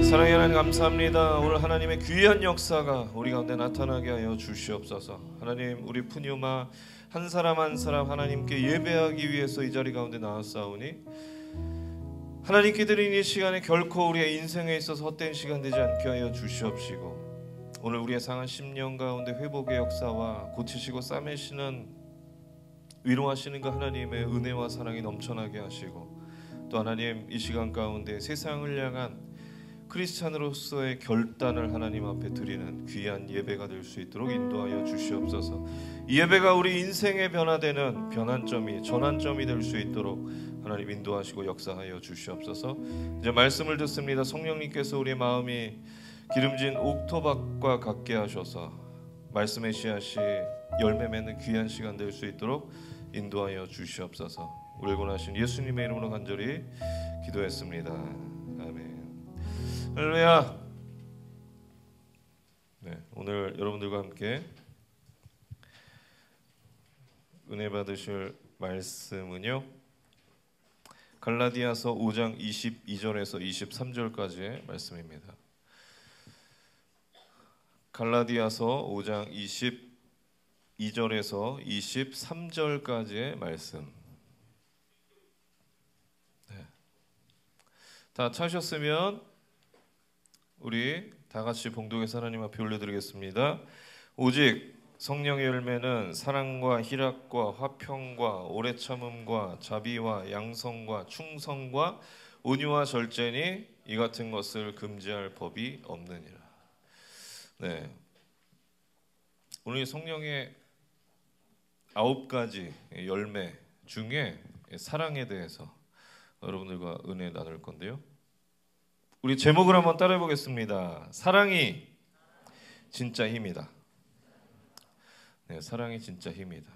사랑의 하나님 감사합니다. 오늘 하나님의 귀한 역사가 우리 가운데 나타나게 하여 주시옵소서. 하나님, 우리 푸뉴마 한 사람 한 사람 하나님께 예배하기 위해서 이 자리 가운데 나왔사오니 하나님께 드린 이 시간에 결코 우리의 인생에 있어서 헛된 시간 되지 않게 하여 주시옵시고, 오늘 우리의 상한 심령 가운데 회복의 역사와 고치시고 싸매시는 위로하시는 그 하나님의 은혜와 사랑이 넘쳐나게 하시고, 또 하나님 이 시간 가운데 세상을 향한 크리스찬으로서의 결단을 하나님 앞에 드리는 귀한 예배가 될 수 있도록 인도하여 주시옵소서. 이 예배가 우리 인생의 변화되는 변환점이 전환점이 될 수 있도록 하나님 인도하시고 역사하여 주시옵소서. 이제 말씀을 듣습니다. 성령님께서 우리의 마음이 기름진 옥토밭과 같게 하셔서 말씀의 씨앗이 열매 맺는 귀한 시간 될 수 있도록 인도하여 주시옵소서. 우리 구원하신 예수님의 이름으로 간절히 기도했습니다. 아멘. 할렐루야. 네, 오늘 여러분들과 함께 은혜 받으실 말씀은요, 갈라디아서 5장 22절에서 23절까지의 말씀입니다. 갈라디아서 5장 22절에서 23절까지의 말씀. 네. 다 찾으셨으면 우리 다 같이 봉독해서 하나님 앞에 올려드리겠습니다. 오직 성령의 열매는 사랑과 희락과 화평과 오래 참음과 자비와 양성과 충성과 온유와 절제니 이 같은 것을 금지할 법이 없느니라. 네, 오늘 성령의 9가지 열매 중에 사랑에 대해서 여러분들과 은혜 나눌 건데요, 우리 제목을 한번 따라해 보겠습니다. 사랑이 진짜 힘이다. 네, 사랑이 진짜 힘이다.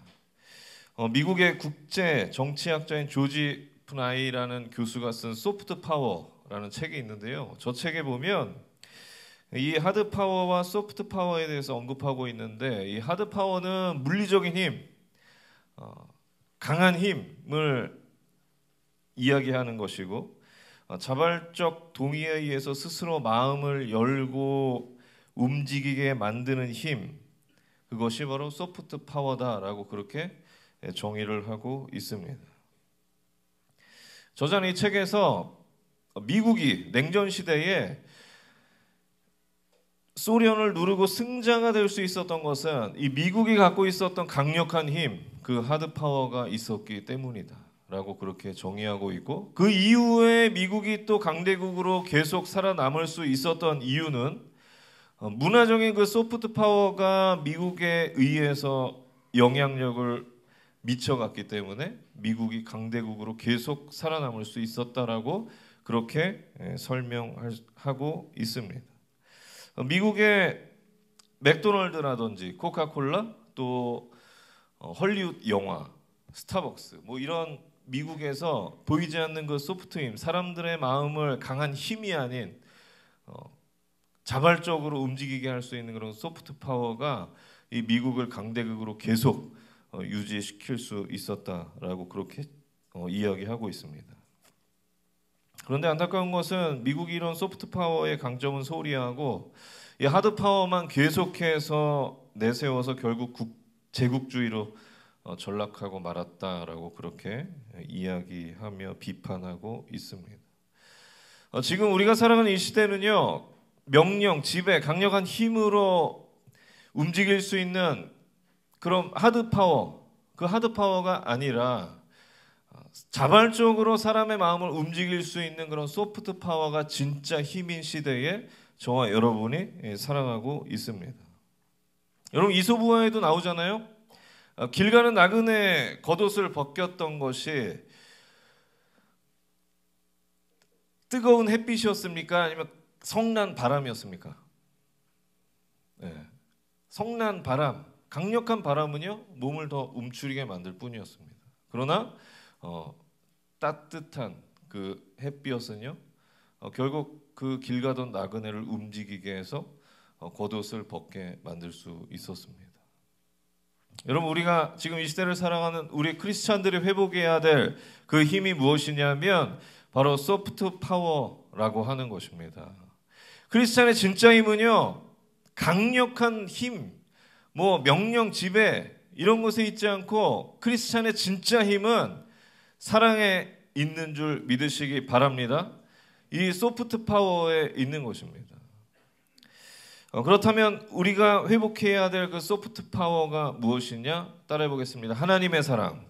미국의 국제 정치학자인 조지 프나이라는 교수가 쓴 소프트 파워라는 책이 있는데요, 저 책에 보면 이 하드 파워와 소프트 파워에 대해서 언급하고 있는데, 이 하드 파워는 물리적인 힘, 강한 힘을 이야기하는 것이고, 자발적 동의에 의해서 스스로 마음을 열고 움직이게 만드는 힘, 그것이 바로 소프트 파워다라고 그렇게 정의를 하고 있습니다. 저자는 이 책에서 미국이 냉전 시대에 소련을 누르고 승자가 될 수 있었던 것은 이 미국이 갖고 있었던 강력한 힘, 그 하드 파워가 있었기 때문이다 라고 그렇게 정의하고 있고, 그 이후에 미국이 또 강대국으로 계속 살아남을 수 있었던 이유는 문화적인 그 소프트 파워가 미국에 의해서 영향력을 미쳐갔기 때문에 미국이 강대국으로 계속 살아남을 수 있었다라고 그렇게 설명하고 있습니다. 미국의 맥도널드라든지 코카콜라, 또 헐리우드 영화, 스타벅스, 뭐 이런 미국에서 보이지 않는 그 소프트 힘, 사람들의 마음을 강한 힘이 아닌 자발적으로 움직이게 할 수 있는 그런 소프트 파워가 이 미국을 강대국으로 계속 유지시킬 수 있었다라고 그렇게 이야기하고 있습니다. 그런데 안타까운 것은 미국이 이런 소프트 파워의 강점은 소홀히 하고 이 하드 파워만 계속해서 내세워서 결국 제국주의로 전락하고 말았다라고 그렇게 이야기하며 비판하고 있습니다. 지금 우리가 살아가는 이 시대는요, 명령, 지배, 강력한 힘으로 움직일 수 있는 그런 하드 파워, 그 하드 파워가 아니라 자발적으로 사람의 마음을 움직일 수 있는 그런 소프트 파워가 진짜 힘인 시대에 저와 여러분이 살아가고 있습니다. 여러분, 이솝우화에도 나오잖아요. 길 가는 나그네 겉옷을 벗겼던 것이 뜨거운 햇빛이었습니까? 아니면 성난 바람이었습니까? 네. 성난 바람, 강력한 바람은요 몸을 더 움츠리게 만들 뿐이었습니다. 그러나 따뜻한 그 햇빛은요 결국 그 길 가던 나그네를 움직이게 해서 겉옷을 벗게 만들 수 있었습니다. 여러분, 우리가 지금 이 시대를 살아가는 우리 크리스찬들이 회복해야 될 그 힘이 무엇이냐면 바로 소프트 파워 파워라고 하는 것입니다. 크리스찬의 진짜 힘은요, 강력한 힘, 명령, 지배 이런 것에 있지 않고 크리스찬의 진짜 힘은 사랑에 있는 줄 믿으시기 바랍니다. 이 소프트 파워에 있는 것입니다. 그렇다면 우리가 회복해야 될 그 소프트 파워가 무엇이냐? 따라해 보겠습니다. 하나님의 사랑.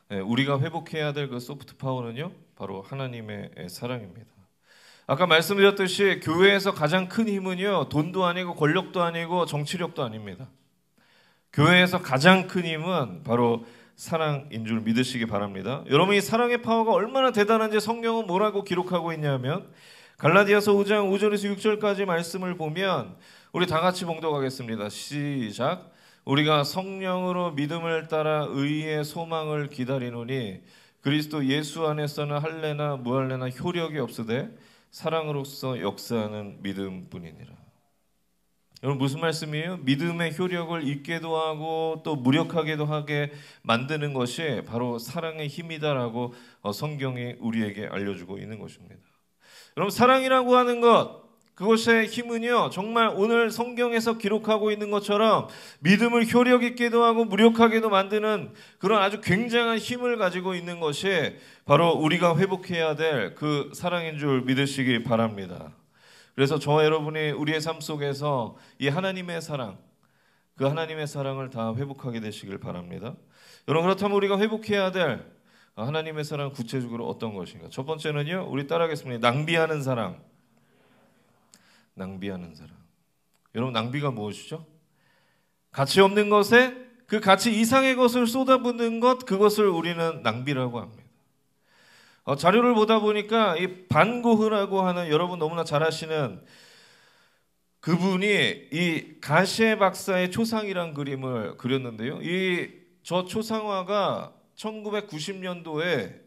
우리가 회복해야 될 그 소프트 파워는요, 바로 하나님의 사랑입니다. 아까 말씀드렸듯이 교회에서 가장 큰 힘은요, 돈도 아니고 권력도 아니고 정치력도 아닙니다. 교회에서 가장 큰 힘은 바로 사랑인 줄 믿으시기 바랍니다. 여러분, 이 사랑의 파워가 얼마나 대단한지 성경은 뭐라고 기록하고 있냐면 갈라디아서 5장 5절에서 6절까지 말씀을 보면 우리 다 같이 봉독하겠습니다. 시작. 우리가 성령으로 믿음을 따라 의의 소망을 기다리노니 그리스도 예수 안에서는 할례나 무할례나 효력이 없으되 사랑으로서 역사하는 믿음뿐이니라. 여러분, 무슨 말씀이에요? 믿음의 효력을 있게도 하고 또 무력하게도 하게 만드는 것이 바로 사랑의 힘이다라고 성경이 우리에게 알려주고 있는 것입니다. 여러분, 사랑이라고 하는 것, 그것의 힘은요, 정말 오늘 성경에서 기록하고 있는 것처럼 믿음을 효력 있게도 하고 무력하게도 만드는 그런 아주 굉장한 힘을 가지고 있는 것이 바로 우리가 회복해야 될 그 사랑인 줄 믿으시기 바랍니다. 그래서 저와 여러분이 우리의 삶 속에서 이 하나님의 사랑, 그 하나님의 사랑을 다 회복하게 되시길 바랍니다. 여러분, 그렇다면 우리가 회복해야 될 하나님의 사랑은 구체적으로 어떤 것인가? 첫 번째는요, 우리 따라하겠습니다. 낭비하는 사랑. 낭비하는 사랑. 여러분, 낭비가 무엇이죠? 가치 없는 것에 그 가치 이상의 것을 쏟아붓는 것, 그것을 우리는 낭비라고 합니다. 자료를 보다 보니까 이 반고흐라고 하는, 여러분 너무나 잘 아시는 그분이 이 가시에 박사의 초상이란 그림을 그렸는데요. 저 초상화가 1990년도에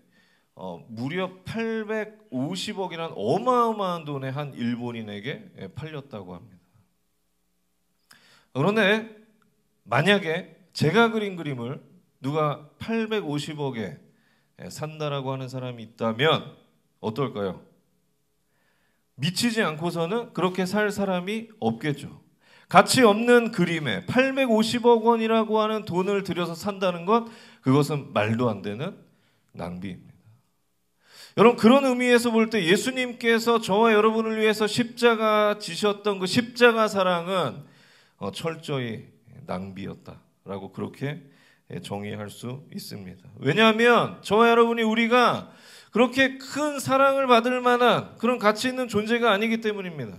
무려 850억이라는 어마어마한 돈에 한 일본인에게 팔렸다고 합니다. 그런데 만약에 제가 그린 그림을 누가 850억에 산다라고 하는 사람이 있다면 어떨까요? 미치지 않고서는 그렇게 살 사람이 없겠죠. 가치 없는 그림에 850억 원이라고 하는 돈을 들여서 산다는 것, 그것은 말도 안 되는 낭비입니다. 여러분, 그런 의미에서 볼 때 예수님께서 저와 여러분을 위해서 십자가 지셨던 그 십자가 사랑은 철저히 낭비였다라고 그렇게 정의할 수 있습니다. 왜냐하면 저와 여러분이 우리가 그렇게 큰 사랑을 받을 만한 그런 가치 있는 존재가 아니기 때문입니다.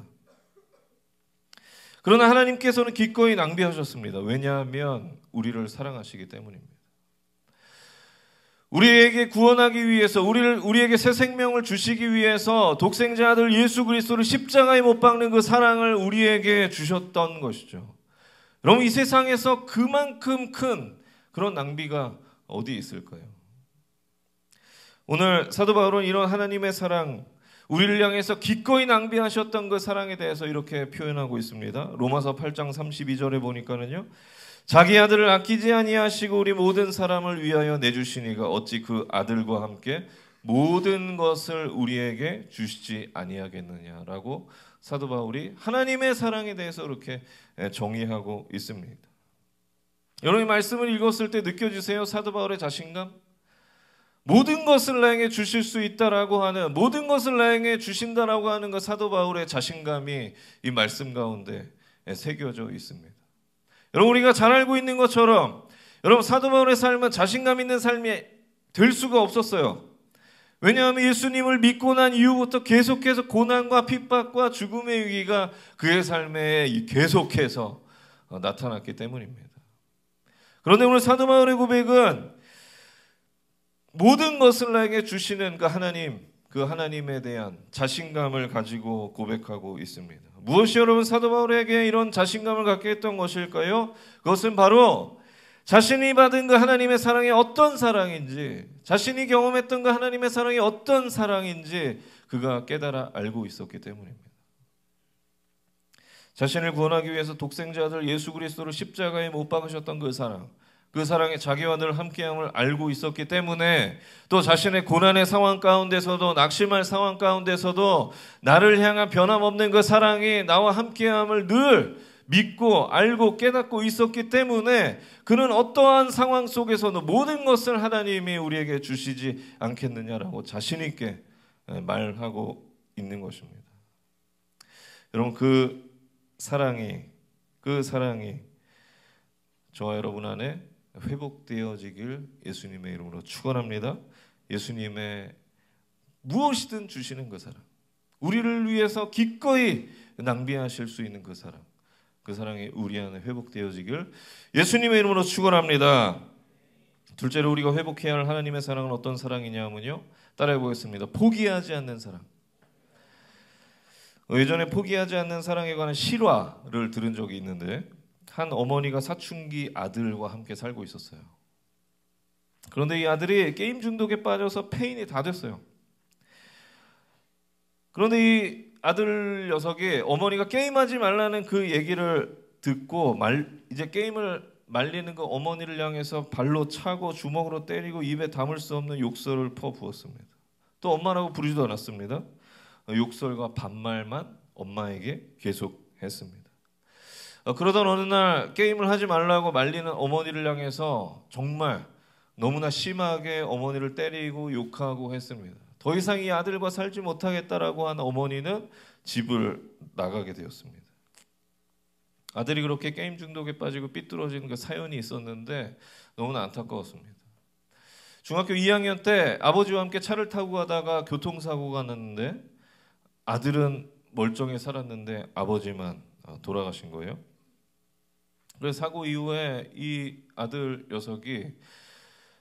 그러나 하나님께서는 기꺼이 낭비하셨습니다. 왜냐하면 우리를 사랑하시기 때문입니다. 우리에게 구원하기 위해서, 우리에게 새 생명을 주시기 위해서 독생자 아들 예수 그리스도를 십자가에 못 박는 그 사랑을 우리에게 주셨던 것이죠. 여러분, 이 세상에서 그만큼 큰 그런 낭비가 어디 있을까요? 오늘 사도 바울은 이런 하나님의 사랑, 우리를 향해서 기꺼이 낭비하셨던 그 사랑에 대해서 이렇게 표현하고 있습니다. 로마서 8장 32절에 보니까는요, 자기 아들을 아끼지 아니하시고 우리 모든 사람을 위하여 내주시니가 어찌 그 아들과 함께 모든 것을 우리에게 주시지 아니하겠느냐라고 사도 바울이 하나님의 사랑에 대해서 이렇게 정의하고 있습니다. 여러분, 이 말씀을 읽었을 때 느껴지세요? 사도 바울의 자신감? 모든 것을 나에게 주실 수 있다라고 하는, 모든 것을 나에게 주신다라고 하는 그 사도 바울의 자신감이 이 말씀 가운데 새겨져 있습니다. 여러분, 우리가 잘 알고 있는 것처럼 여러분, 사도 바울의 삶은 자신감 있는 삶이 될 수가 없었어요. 왜냐하면 예수님을 믿고 난 이후부터 계속해서 고난과 핍박과 죽음의 위기가 그의 삶에 계속해서 나타났기 때문입니다. 그런데 오늘 사도 바울의 고백은 모든 것을 나에게 주시는 그 하나님, 그 하나님에 대한 자신감을 가지고 고백하고 있습니다. 무엇이 여러분 사도 바울에게 이런 자신감을 갖게 했던 것일까요? 그것은 바로 자신이 받은 그 하나님의 사랑이 어떤 사랑인지, 자신이 경험했던 그 하나님의 사랑이 어떤 사랑인지 그가 깨달아 알고 있었기 때문입니다. 자신을 구원하기 위해서 독생자 아들 예수 그리스도를 십자가에 못 박으셨던 그 사랑, 그 사랑이 자기와 늘 함께함을 알고 있었기 때문에 또 자신의 고난의 상황 가운데서도 낙심할 상황 가운데서도 나를 향한 변함없는 그 사랑이 나와 함께함을 늘 믿고 알고 깨닫고 있었기 때문에 그는 어떠한 상황 속에서도 모든 것을 하나님이 우리에게 주시지 않겠느냐라고 자신 있게 말하고 있는 것입니다. 여러분, 그 사랑이 저와 여러분 안에 회복되어지길 예수님의 이름으로 축원합니다. 예수님의 무엇이든 주시는 그 사랑, 우리를 위해서 기꺼이 낭비하실 수 있는 그 사랑, 그 사랑이 우리 안에 회복되어지길 예수님의 이름으로 축원합니다. 둘째로 우리가 회복해야 할 하나님의 사랑은 어떤 사랑이냐면요, 따라해 보겠습니다. 포기하지 않는 사랑. 예전에 포기하지 않는 사랑에 관한 실화를 들은 적이 있는데, 한 어머니가 사춘기 아들과 함께 살고 있었어요. 그런데 이 아들이 게임 중독에 빠져서 폐인이 다 됐어요. 그런데 이 아들 녀석이 어머니가 게임하지 말라는 그 얘기를 듣고 이제 게임을 말리는 그 어머니를 향해서 발로 차고 주먹으로 때리고 입에 담을 수 없는 욕설을 퍼부었습니다. 또 엄마라고 부르지도 않았습니다. 욕설과 반말만 엄마에게 계속했습니다. 그러던 어느 날 게임을 하지 말라고 말리는 어머니를 향해서 정말 너무나 심하게 어머니를 때리고 욕하고 했습니다. 더 이상 이 아들과 살지 못하겠다라고 한 어머니는 집을 나가게 되었습니다. 아들이 그렇게 게임 중독에 빠지고 삐뚤어진 그 사연이 있었는데 너무나 안타까웠습니다. 중학교 2학년 때 아버지와 함께 차를 타고 가다가 교통사고가 났는데 아들은 멀쩡히 살았는데 아버지만 돌아가신 거예요. 그래서 사고 이후에 이 아들 녀석이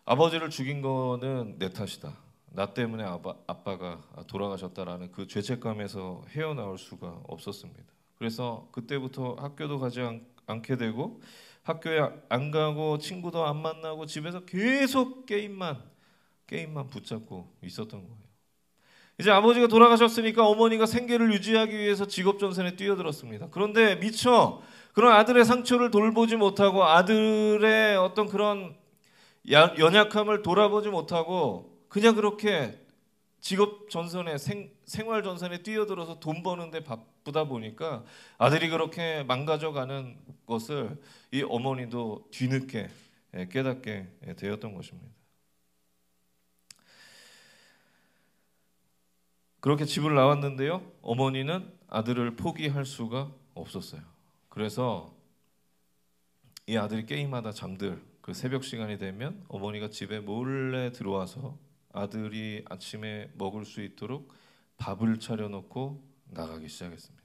아버지를 죽인 거는 내 탓이다, 나 때문에 아빠가 돌아가셨다라는 그 죄책감에서 헤어나올 수가 없었습니다. 그래서 그때부터 학교도 가지 않게 되고 학교에 안 가고 친구도 안 만나고 집에서 계속 게임만 붙잡고 있었던 거예요. 이제 아버지가 돌아가셨으니까 어머니가 생계를 유지하기 위해서 직업전선에 뛰어들었습니다. 그런데 미처 그런 아들의 상처를 돌보지 못하고 아들의 어떤 그런 연약함을 돌아보지 못하고 그냥 그렇게 직업전선에 생활전선에 뛰어들어서 돈 버는데 바쁘다 보니까 아들이 그렇게 망가져가는 것을 이 어머니도 뒤늦게 깨닫게 되었던 것입니다. 그렇게 집을 나왔는데요, 어머니는 아들을 포기할 수가 없었어요. 그래서 이 아들이 게임하다 잠들 그 새벽 시간이 되면 어머니가 집에 몰래 들어와서 아들이 아침에 먹을 수 있도록 밥을 차려놓고 나가기 시작했습니다.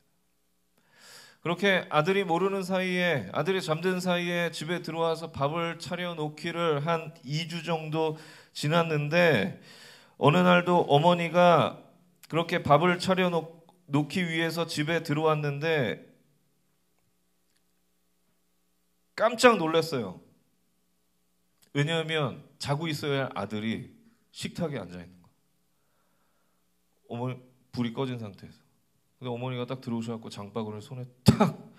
그렇게 아들이 모르는 사이에, 아들이 잠든 사이에 집에 들어와서 밥을 차려놓기를 한 2주 정도 지났는데 어느 날도 어머니가 그렇게 밥을 차려놓기 위해서 집에 들어왔는데 깜짝 놀랐어요. 왜냐하면 자고 있어야 할 아들이 식탁에 앉아 있는 거예요. 어머니 불이 꺼진 상태에서. 근데 어머니가 딱 들어오셔서 장바구니를 손에 탁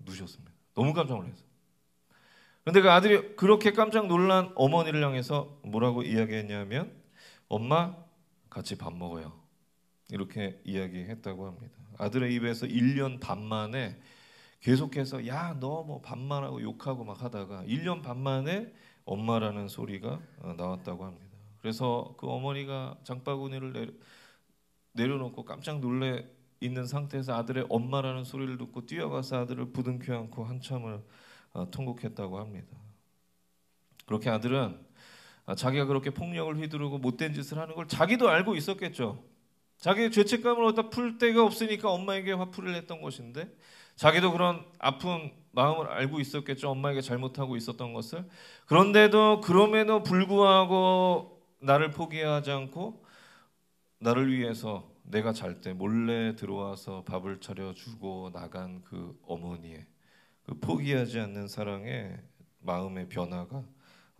누셨습니다. 너무 깜짝 놀랐어요. 그런데 그 아들이 그렇게 깜짝 놀란 어머니를 향해서 뭐라고 이야기했냐면, 엄마 같이 밥 먹어요, 이렇게 이야기했다고 합니다. 아들의 입에서 1년 반 만에 계속해서 야 너 뭐 반말하고 욕하고 막 하다가 1년 반 만에 엄마라는 소리가 나왔다고 합니다. 그래서 그 어머니가 장바구니를 내려놓고 깜짝 놀래 있는 상태에서 아들의 엄마라는 소리를 듣고 뛰어가서 아들을 부둥켜 안고 한참을 통곡했다고 합니다. 그렇게 아들은 자기가 그렇게 폭력을 휘두르고 못된 짓을 하는 걸 자기도 알고 있었겠죠. 자기의 죄책감을 어디다 풀 데가 없으니까 엄마에게 화풀이를 했던 것인데 자기도 그런 아픈 마음을 알고 있었겠죠. 엄마에게 잘못하고 있었던 것을. 그런데도 그럼에도 불구하고 나를 포기하지 않고 나를 위해서 내가 잘 때 몰래 들어와서 밥을 차려주고 나간 그 어머니의 그 포기하지 않는 사랑에 마음의 변화가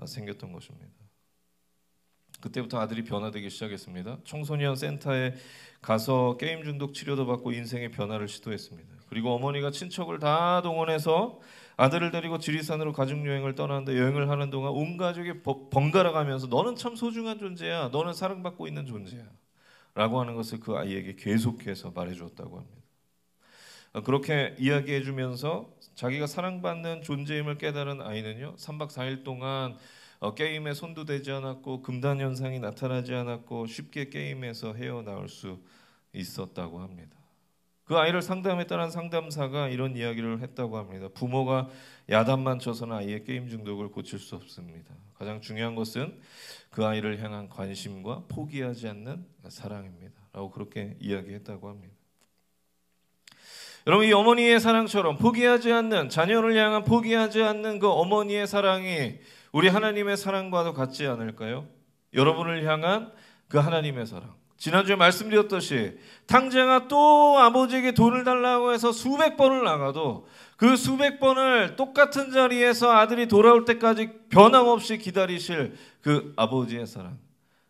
생겼던 것입니다. 그때부터 아들이 변화되기 시작했습니다. 청소년 센터에 가서 게임 중독 치료도 받고 인생의 변화를 시도했습니다. 그리고 어머니가 친척을 다 동원해서 아들을 데리고 지리산으로 가족여행을 떠나는데 여행을 하는 동안 온 가족이 번갈아 가면서 너는 참 소중한 존재야, 너는 사랑받고 있는 존재야 라고 하는 것을 그 아이에게 계속해서 말해주었다고 합니다. 그렇게 이야기해주면서 자기가 사랑받는 존재임을 깨달은 아이는요, 3박 4일 동안 게임에 손도 대지 않았고 금단 현상이 나타나지 않았고 쉽게 게임에서 헤어나올 수 있었다고 합니다. 그 아이를 상담했다는 상담사가 이런 이야기를 했다고 합니다. 부모가 야단만 쳐서는 아이의 게임 중독을 고칠 수 없습니다. 가장 중요한 것은 그 아이를 향한 관심과 포기하지 않는 사랑입니다 라고 그렇게 이야기했다고 합니다. 여러분, 이 어머니의 사랑처럼 포기하지 않는, 자녀를 향한 포기하지 않는 그 어머니의 사랑이 우리 하나님의 사랑과도 같지 않을까요? 여러분을 향한 그 하나님의 사랑. 지난주에 말씀드렸듯이 탕자가 또 아버지에게 돈을 달라고 해서 수백 번을 나가도 그 수백 번을 똑같은 자리에서 아들이 돌아올 때까지 변함없이 기다리실 그 아버지의 사랑,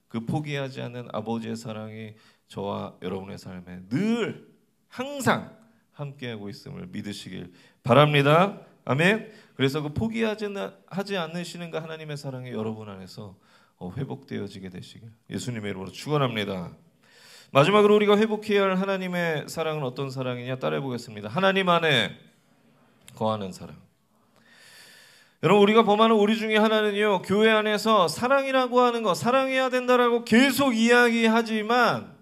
그 포기하지 않는 아버지의 사랑이 저와 여러분의 삶에 늘 항상 함께하고 있음을 믿으시길 바랍니다. 아멘. 그래서 그 포기하지 않으시는 그 하나님의 사랑이 여러분 안에서 회복되어지게 되시길 예수님의 이름으로 축원합니다. 마지막으로 우리가 회복해야 할 하나님의 사랑은 어떤 사랑이냐 따라해 보겠습니다. 하나님 안에 거하는 사랑. 여러분, 우리가 범하는 오류 중에 하나는요, 교회 안에서 사랑이라고 하는 거, 사랑해야 된다라고 계속 이야기하지만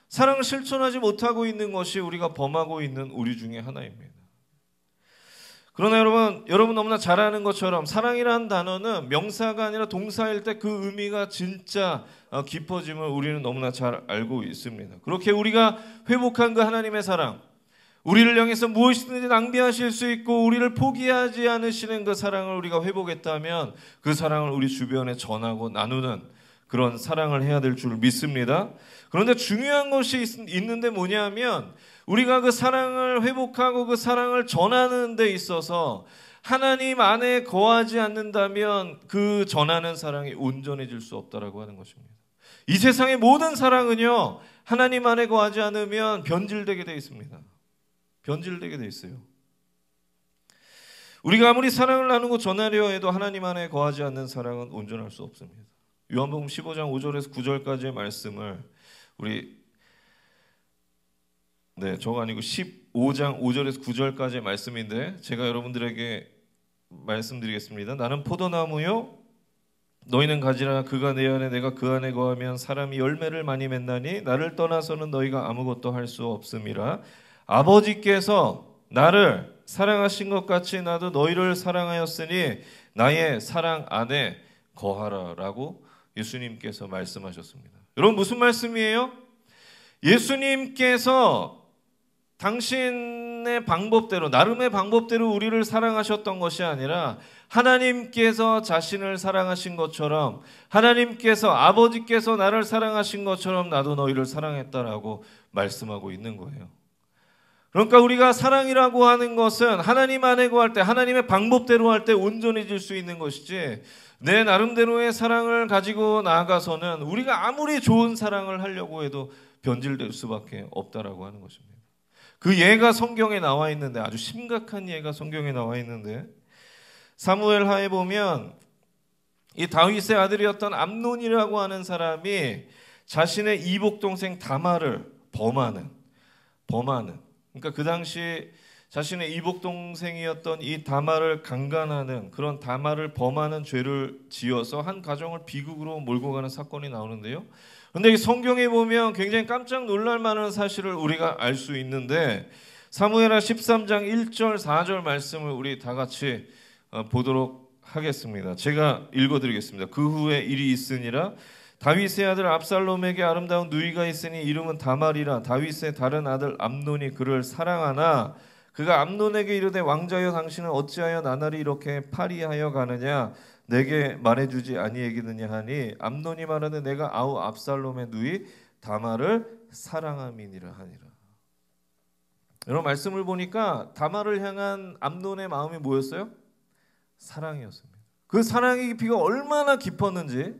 사랑을 실천하지 못하고 있는 것이 우리가 범하고 있는 오류 중에 하나입니다. 그러나 여러분 너무나 잘 아는 것처럼 사랑이라는 단어는 명사가 아니라 동사일 때 그 의미가 진짜 깊어짐을 우리는 너무나 잘 알고 있습니다. 그렇게 우리가 회복한 그 하나님의 사랑, 우리를 향해서 무엇이든지 낭비하실 수 있고 우리를 포기하지 않으시는 그 사랑을 우리가 회복했다면 그 사랑을 우리 주변에 전하고 나누는 그런 사랑을 해야 될 줄 믿습니다. 그런데 중요한 것이 있는데 뭐냐면 우리가 그 사랑을 회복하고 그 사랑을 전하는 데 있어서 하나님 안에 거하지 않는다면 그 전하는 사랑이 온전해질 수 없다라고 하는 것입니다. 이 세상의 모든 사랑은요, 하나님 안에 거하지 않으면 변질되게 되어 있습니다. 변질되게 되어 있어요. 우리가 아무리 사랑을 나누고 전하려 해도 하나님 안에 거하지 않는 사랑은 온전할 수 없습니다. 요한복음 15장 5절에서 9절까지의 말씀을 저거 아니고 15장 5절에서 9절까지의 말씀인데 제가 여러분들에게 말씀드리겠습니다. 나는 포도나무요 너희는 가지라. 그가 내 안에 내가 그 안에 거하면 사람이 열매를 많이 맺나니 나를 떠나서는 너희가 아무것도 할 수 없음이라. 아버지께서 나를 사랑하신 것 같이 나도 너희를 사랑하였으니 나의 사랑 안에 거하라 라고 예수님께서 말씀하셨습니다. 여러분, 무슨 말씀이에요? 예수님께서 당신의 방법대로, 나름의 방법대로 우리를 사랑하셨던 것이 아니라 하나님께서 자신을 사랑하신 것처럼, 하나님께서, 아버지께서 나를 사랑하신 것처럼 나도 너희를 사랑했다라고 말씀하고 있는 거예요. 그러니까 우리가 사랑이라고 하는 것은 하나님 안에 거할 때, 하나님의 방법대로 할 때 온전해질 수 있는 것이지, 내 나름대로의 사랑을 가지고 나아가서는 우리가 아무리 좋은 사랑을 하려고 해도 변질될 수밖에 없다라고 하는 것입니다. 그 예가 성경에 나와 있는데, 아주 심각한 예가 성경에 나와 있는데, 사무엘하에 보면 이 다윗의 아들이었던 암논이라고 하는 사람이 자신의 이복 동생 다말을 범하는, 그러니까 그 당시 자신의 이복 동생이었던 이 다말을 강간하는, 그런 다말을 범하는 죄를 지어서 한 가정을 비극으로 몰고 가는 사건이 나오는데요. 그런데 이 성경에 보면 굉장히 깜짝 놀랄 만한 사실을 우리가 알 수 있는데, 사무엘하 13장 1절 4절 말씀을 우리 다 같이 보도록 하겠습니다. 제가 읽어드리겠습니다. 그 후에 일이 있으니라. 다윗의 아들 압살롬에게 아름다운 누이가 있으니 이름은 다말이라. 다윗의 다른 아들 암논이 그를 사랑하나 그가 암논에게 이르되 왕자여 당신은 어찌하여 나날이 이렇게 파리하여 가느냐 내게 말해주지 아니하겠느냐 하니 암논이 말하되 내가 아우 압살롬의 누이 다말을 사랑함이니라 하니라. 여러분, 말씀을 보니까 다말을 향한 암논의 마음이 뭐였어요? 사랑이었습니다. 그 사랑의 깊이가 얼마나 깊었는지,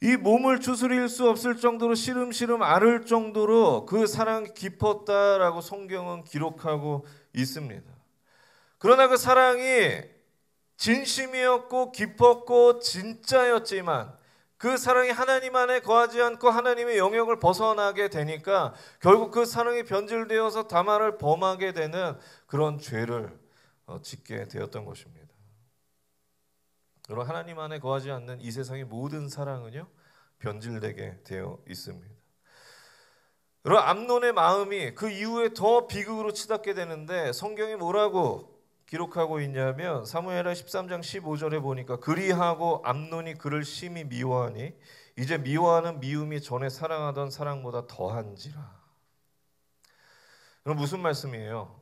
이 몸을 추스릴 수 없을 정도로 시름시름 앓을 정도로 그 사랑이 깊었다라고 성경은 기록하고 있습니다. 그러나 그 사랑이 진심이었고 깊었고 진짜였지만 그 사랑이 하나님 안에 거하지 않고 하나님의 영역을 벗어나게 되니까 결국 그 사랑이 변질되어서 다말을 범하게 되는 그런 죄를 짓게 되었던 것입니다. 여러분, 하나님 안에 거하지 않는 이 세상의 모든 사랑은요 변질되게 되어 있습니다. 여러분, 암논의 마음이 그 이후에 더 비극으로 치닫게 되는데 성경이 뭐라고 기록하고 있냐면 사무엘하 13장 15절에 보니까 그리하고 암논이 그를 심히 미워하니 이제 미워하는 미움이 전에 사랑하던 사랑보다 더한지라. 그럼 무슨 말씀이에요?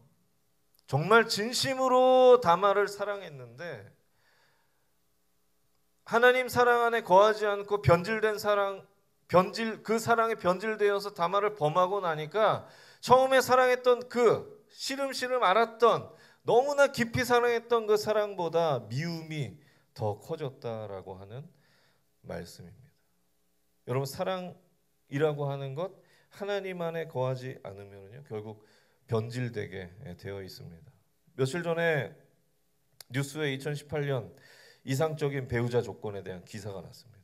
정말 진심으로 다말을 사랑했는데 하나님 사랑 안에 거하지 않고 변질된 사랑, 그 사랑이 변질되어서 다말을 범하고 나니까 처음에 사랑했던 그 시름시름 알았던 너무나 깊이 사랑했던 그 사랑보다 미움이 더 커졌다라고 하는 말씀입니다. 여러분, 사랑이라고 하는 것 하나님 안에 거하지 않으면요 결국 변질되게 되어 있습니다. 며칠 전에 뉴스에 2018년 이상적인 배우자 조건에 대한 기사가 났습니다.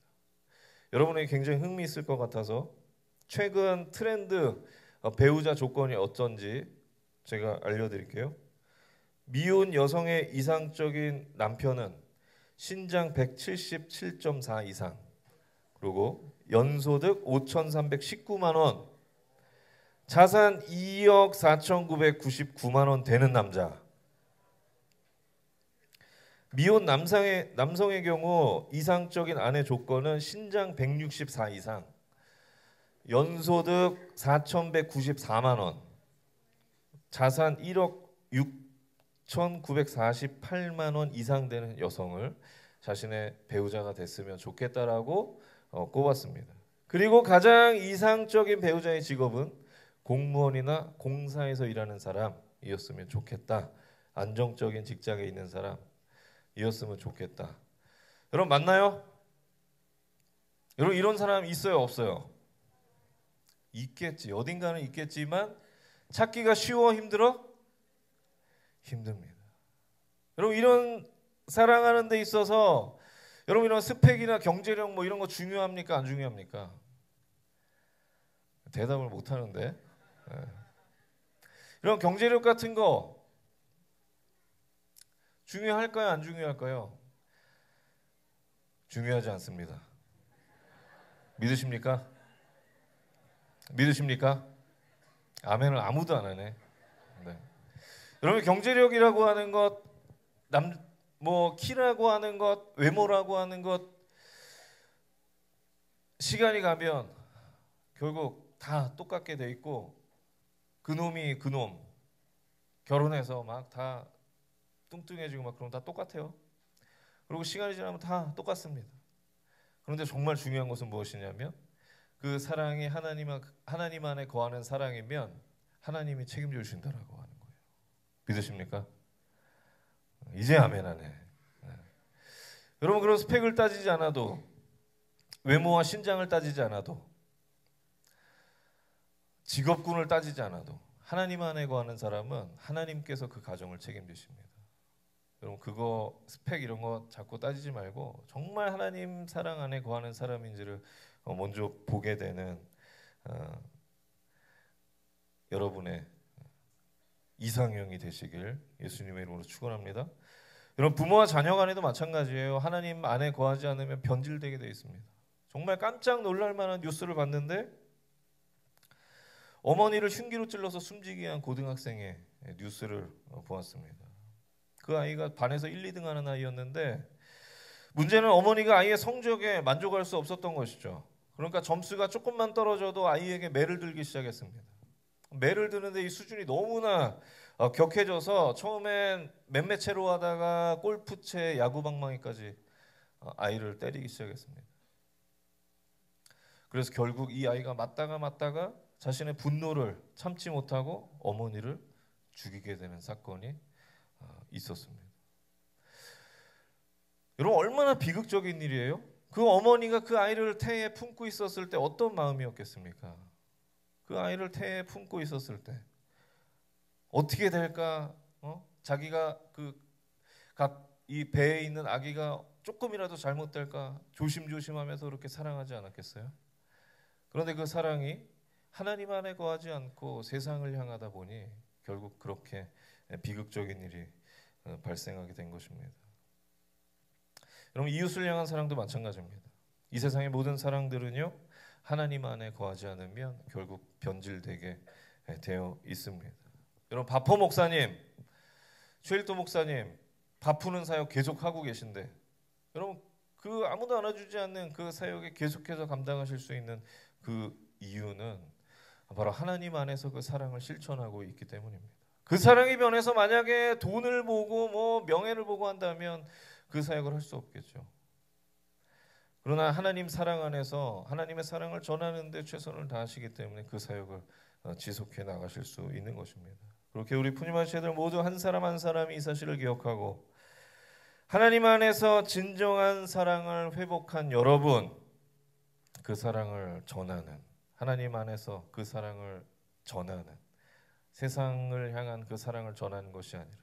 여러분에게 굉장히 흥미있을 것 같아서 최근 트렌드 배우자 조건이 어떤지 제가 알려드릴게요. 미혼 여성의 이상적인 남편은 신장 177.4 이상, 그리고 연소득 5,319만 원, 자산 2억 4,999만 원 되는 남자. 미혼 남성의 경우 이상적인 아내 조건은 신장 164 이상, 연소득 4,194만 원, 자산 1억 6,948만 원 이상 되는 여성을 자신의 배우자가 됐으면 좋겠다라고 꼽았습니다. 그리고 가장 이상적인 배우자의 직업은 공무원이나 공사에서 일하는 사람이었으면 좋겠다. 안정적인 직장에 있는 사람이었으면 좋겠다. 여러분, 맞나요? 여러분, 이런 사람 있어요, 없어요? 있겠지. 어딘가는 있겠지만 찾기가 쉬워, 힘들어? 힘듭니다. 여러분, 이런 사랑하는 데 있어서 여러분 이런 스펙이나 경제력 뭐 이런 거 중요합니까? 안 중요합니까? 대답을 못 하는데. 이런 경제력 같은 거 중요할까요? 안 중요할까요? 중요하지 않습니다. 믿으십니까? 믿으십니까? 아멘을 아무도 안 하네. 네. 여러분, 경제력이라고 하는 것, 키라고 하는 것, 외모라고 하는 것, 시간이 가면 결국 다 똑같게 돼 있고 그놈이 그놈 결혼해서 막 다 뚱뚱해지고 막 그럼 다 똑같아요. 그리고 시간이 지나면 다 똑같습니다. 그런데 정말 중요한 것은 무엇이냐면 그 사랑이 하나님 안에 거하는 사랑이면 하나님이 책임져 주신다라고 하는 거예요. 믿으십니까? 이제 아멘하네. 네. 여러분, 그런 스펙을 따지지 않아도, 외모와 신장을 따지지 않아도, 직업군을 따지지 않아도 하나님 안에 거하는 사람은 하나님께서 그 가정을 책임지십니다. 여러분, 그거 스펙 이런 거 자꾸 따지지 말고 정말 하나님 사랑 안에 거하는 사람인지를 먼저 보게 되는 여러분의 이상형이 되시길 예수님의 이름으로 축원합니다. 여러분, 부모와 자녀 간에도 마찬가지예요. 하나님 안에 거하지 않으면 변질되게 되어 있습니다. 정말 깜짝 놀랄 만한 뉴스를 봤는데 어머니를 흉기로 찔러서 숨지게 한 고등학생의 뉴스를 보았습니다. 그 아이가 반에서 1, 2등 하는 아이였는데 문제는 어머니가 아이의 성적에 만족할 수 없었던 것이죠. 그러니까 점수가 조금만 떨어져도 아이에게 매를 들기 시작했습니다. 매를 드는데 이 수준이 너무나 격해져서 처음엔 맴매체로 하다가 골프채, 야구방망이까지 아이를 때리기 시작했습니다. 그래서 결국 이 아이가 맞다가 자신의 분노를 참지 못하고 어머니를 죽이게 되는 사건이 있었습니다. 여러분, 얼마나 비극적인 일이에요? 그 어머니가 그 아이를 태에 품고 있었을 때 어떤 마음이었겠습니까? 그 아이를 태에 품고 있었을 때 어떻게 될까 자기가 각 이 배에 있는 아기가 조금이라도 잘못될까 조심조심하면서 그렇게 사랑하지 않았겠어요? 그런데 그 사랑이 하나님 안에 거하지 않고 세상을 향하다 보니 결국 그렇게 비극적인 일이 발생하게 된 것입니다. 여러분, 이웃을 향한 사랑도 마찬가지입니다. 이 세상의 모든 사랑들은요, 하나님 안에 거하지 않으면 결국 변질되게 되어 있습니다. 여러분, 바포 목사님, 최일도 목사님 밥 푸는 사역 계속 하고 계신데, 여러분, 그 아무도 안아주지 않는 그 사역에 계속해서 감당하실 수 있는 그 이유는 바로 하나님 안에서 그 사랑을 실천하고 있기 때문입니다. 그 사랑이 변해서 만약에 돈을 보고 뭐 명예를 보고 한다면 그 사역을 할 수 없겠죠. 그러나 하나님 사랑 안에서 하나님의 사랑을 전하는 데 최선을 다하시기 때문에 그 사역을 지속해 나가실 수 있는 것입니다. 그렇게 우리 푸니마시애들 모두 한 사람 한 사람이 이 사실을 기억하고 하나님 안에서 진정한 사랑을 회복한 여러분, 그 사랑을 전하는, 하나님 안에서 그 사랑을 전하는, 세상을 향한 그 사랑을 전하는 것이 아니라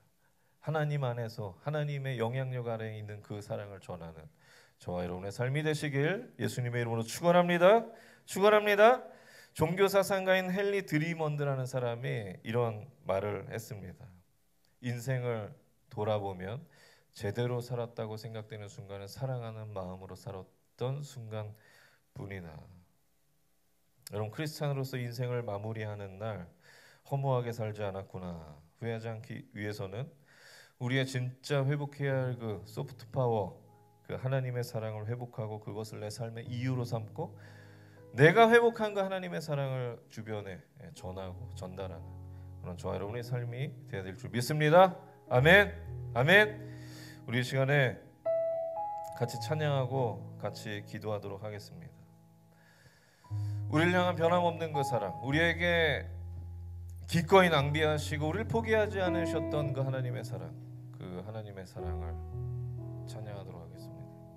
하나님 안에서 하나님의 영향력 아래에 있는 그 사랑을 전하는 저와 여러분의 삶이 되시길 예수님의 이름으로 축원합니다. 축원합니다. 종교사상가인 헨리 드리먼드라는 사람이 이런 말을 했습니다. 인생을 돌아보면 제대로 살았다고 생각되는 순간은 사랑하는 마음으로 살았던 순간뿐이다. 여러분, 크리스찬으로서 인생을 마무리하는 날 허무하게 살지 않았구나 후회하지 않기 위해서는 우리의 진짜 회복해야 할 그 소프트 파워, 그 하나님의 사랑을 회복하고 그것을 내 삶의 이유로 삼고 내가 회복한 그 하나님의 사랑을 주변에 전하고 전달하는 그런 저와 여러분의 삶이 되어야 될 줄 믿습니다. 아멘. 아멘. 우리 이 시간에 같이 찬양하고 같이 기도하도록 하겠습니다. 우리를 향한 변함없는 그 사랑, 우리에게 기꺼이 낭비하시고 우리를 포기하지 않으셨던 그 하나님의 사랑, 그 하나님의 사랑을 찬양하도록 하겠습니다.